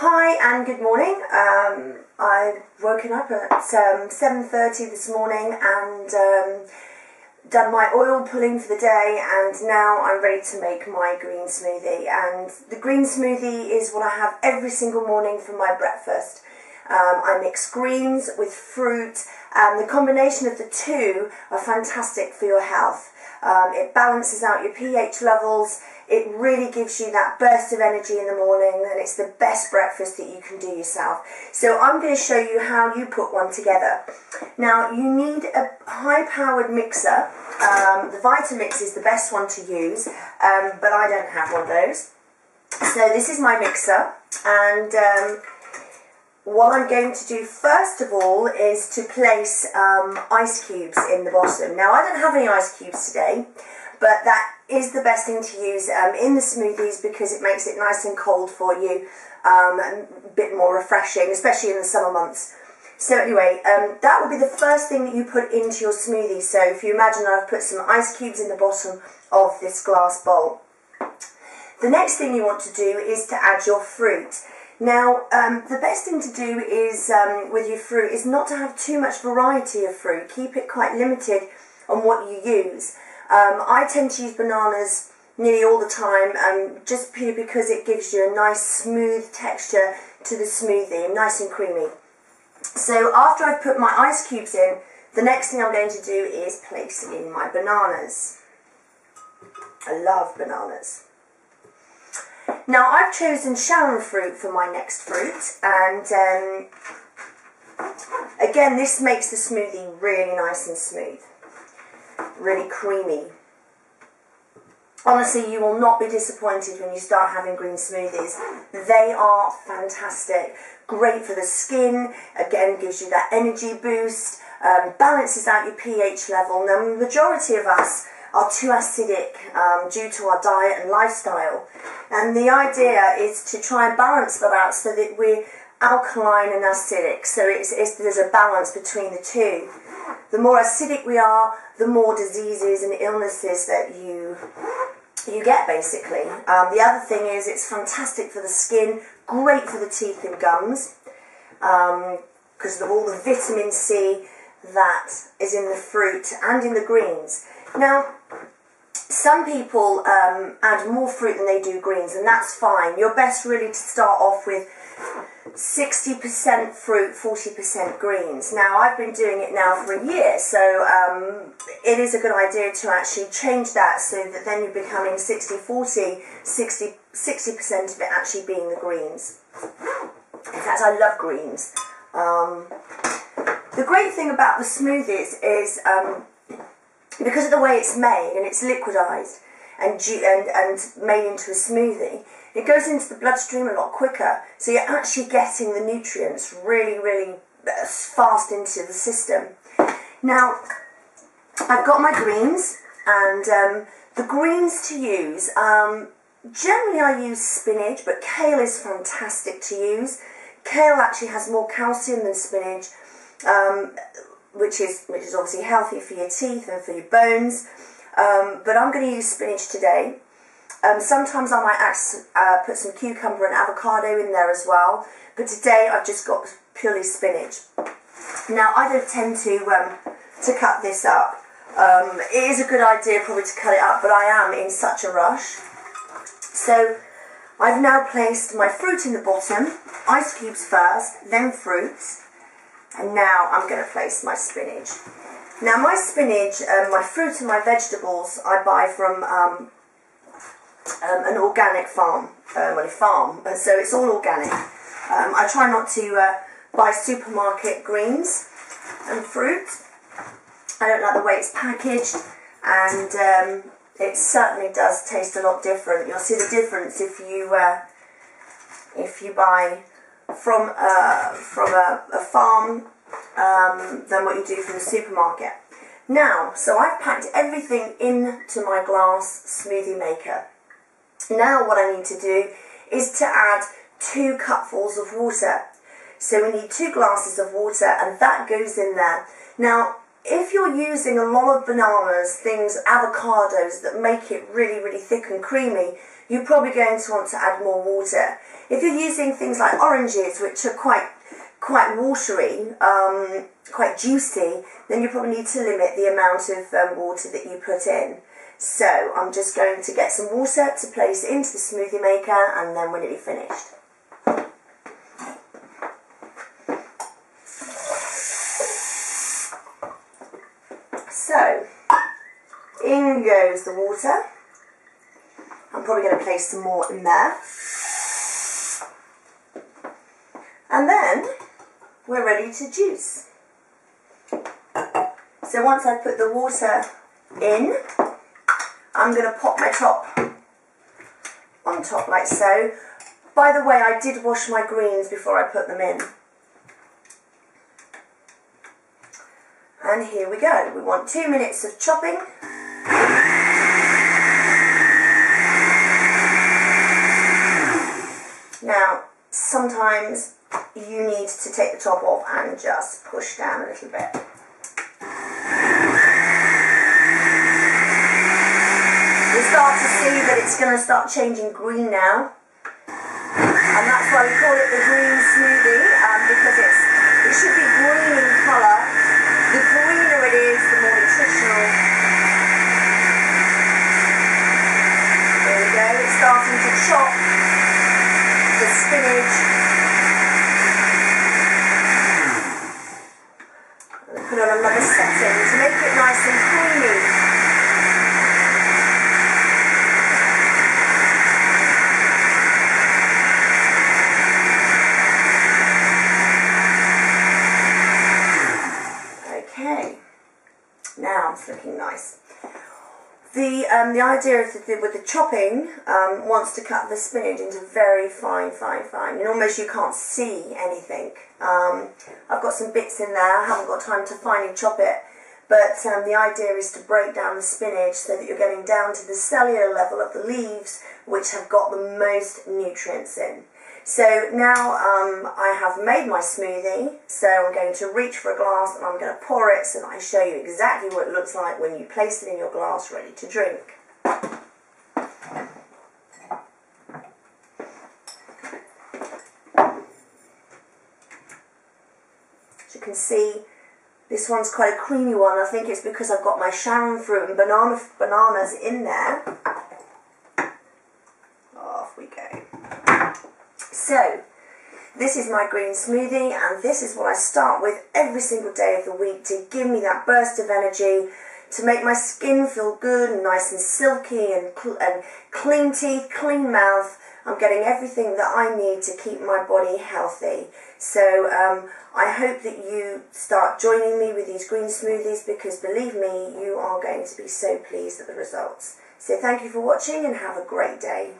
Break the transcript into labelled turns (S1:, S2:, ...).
S1: Hi and good morning. I've woken up at 7:30 this morning and done my oil pulling for the day, and now I'm ready to make my green smoothie. And the green smoothie is what I have every single morning for my breakfast. I mix greens with fruit, and the combination of the two are fantastic for your health. It balances out your pH levels. It really gives you that burst of energy in the morning, and it's the best breakfast that you can do yourself. So I'm going to show you how you put one together. Now you need a high-powered mixer. The Vitamix is the best one to use, but I don't have one of those. So this is my mixer, and what I'm going to do first of all is to place ice cubes in the bottom. Now I don't have any ice cubes today, but that is the best thing to use in the smoothies because it makes it nice and cold for you, and a bit more refreshing, especially in the summer months. So anyway, that will be the first thing that you put into your smoothie. So if you imagine I've put some ice cubes in the bottom of this glass bowl. The next thing you want to do is to add your fruit. Now, the best thing to do is with your fruit is not to have too much variety of fruit. Keep it quite limited on what you use. I tend to use bananas nearly all the time, just purely because it gives you a nice smooth texture to the smoothie, nice and creamy. So after I've put my ice cubes in, the next thing I'm going to do is place in my bananas. I love bananas. Now I've chosen Sharon fruit for my next fruit, and again this makes the smoothie really nice and smooth, really creamy. Honestly, you will not be disappointed when you start having green smoothies. They are fantastic, great for the skin, again gives you that energy boost, balances out your pH level. Now the majority of us are too acidic due to our diet and lifestyle, and the idea is to try and balance that out so that we're alkaline and acidic, so there's a balance between the two. The more acidic we are, the more diseases and illnesses that you get, basically. The other thing is it's fantastic for the skin, great for the teeth and gums, because of all the vitamin C that is in the fruit and in the greens. Now, some people add more fruit than they do greens, and that's fine. You're best really to start off with 60% fruit, 40% greens. Now, I've been doing it now for a year, so it is a good idea to actually change that so that then you're becoming 60-40, 60% of it actually being the greens. In fact, I love greens. The great thing about the smoothies is because of the way it's made, and it's liquidized and made into a smoothie, it goes into the bloodstream a lot quicker, so you're actually getting the nutrients really, really fast into the system. Now, I've got my greens, and the greens to use, generally I use spinach, but kale is fantastic to use. Kale actually has more calcium than spinach, which is obviously healthy for your teeth and for your bones, but I'm going to use spinach today. Sometimes I might put some cucumber and avocado in there as well, but today I've just got purely spinach. Now I don't tend to cut this up. It is a good idea probably to cut it up, but I am in such a rush. So I've now placed my fruit in the bottom, ice cubes first, then fruits. And now I'm going to place my spinach. Now my spinach, my fruit and my vegetables I buy from an organic farm, so it's all organic. I try not to buy supermarket greens and fruit. I don't like the way it's packaged, and it certainly does taste a lot different. You'll see the difference if you buy from a farm than what you do from the supermarket. Now, so I've packed everything into my glass smoothie maker. Now what I need to do is to add 2 cupfuls of water. So we need 2 glasses of water, and that goes in there. Now, if you're using a lot of bananas, avocados that make it really, really thick and creamy, you're probably going to want to add more water. If you're using things like oranges, which are quite watery, quite juicy, then you probably need to limit the amount of water that you put in. So I'm just going to get some water to place into the smoothie maker, and then we're nearly finished. So in goes the water. I'm probably going to place some more in there. And then we're ready to juice. So once I've put the water in, I'm going to pop my top on top like so. By the way, I did wash my greens before I put them in. And here we go. We want 2 minutes of chopping. Now, sometimes you need to take the top off and just push down a little bit. You start to see that it's going to start changing green now. And that's why we call it the green smoothie, because it should be green in colour. The greener it is, the more nutritional. There we go, it's starting to chop the spinach. I'm going to put on another setting to make it nice and creamy. Okay, now it's looking nice. The idea with the chopping wants to cut the spinach into very fine, and almost you can't see anything. I've got some bits in there, I haven't got time to finely chop it, but the idea is to break down the spinach so that you're getting down to the cellular level of the leaves, which have got the most nutrients in. So now I have made my smoothie, so I'm going to reach for a glass and I'm going to pour it so that I show you exactly what it looks like when you place it in your glass ready to drink. As you can see, this one's quite a creamy one. I think it's because I've got my Sharon fruit and bananas in there. Off we go. So, this is my green smoothie, and this is what I start with every single day of the week to give me that burst of energy, to make my skin feel good and nice and silky and clean teeth, clean mouth. I'm getting everything that I need to keep my body healthy. So I hope that you start joining me with these green smoothies, because believe me, you are going to be so pleased at the results. So thank you for watching and have a great day.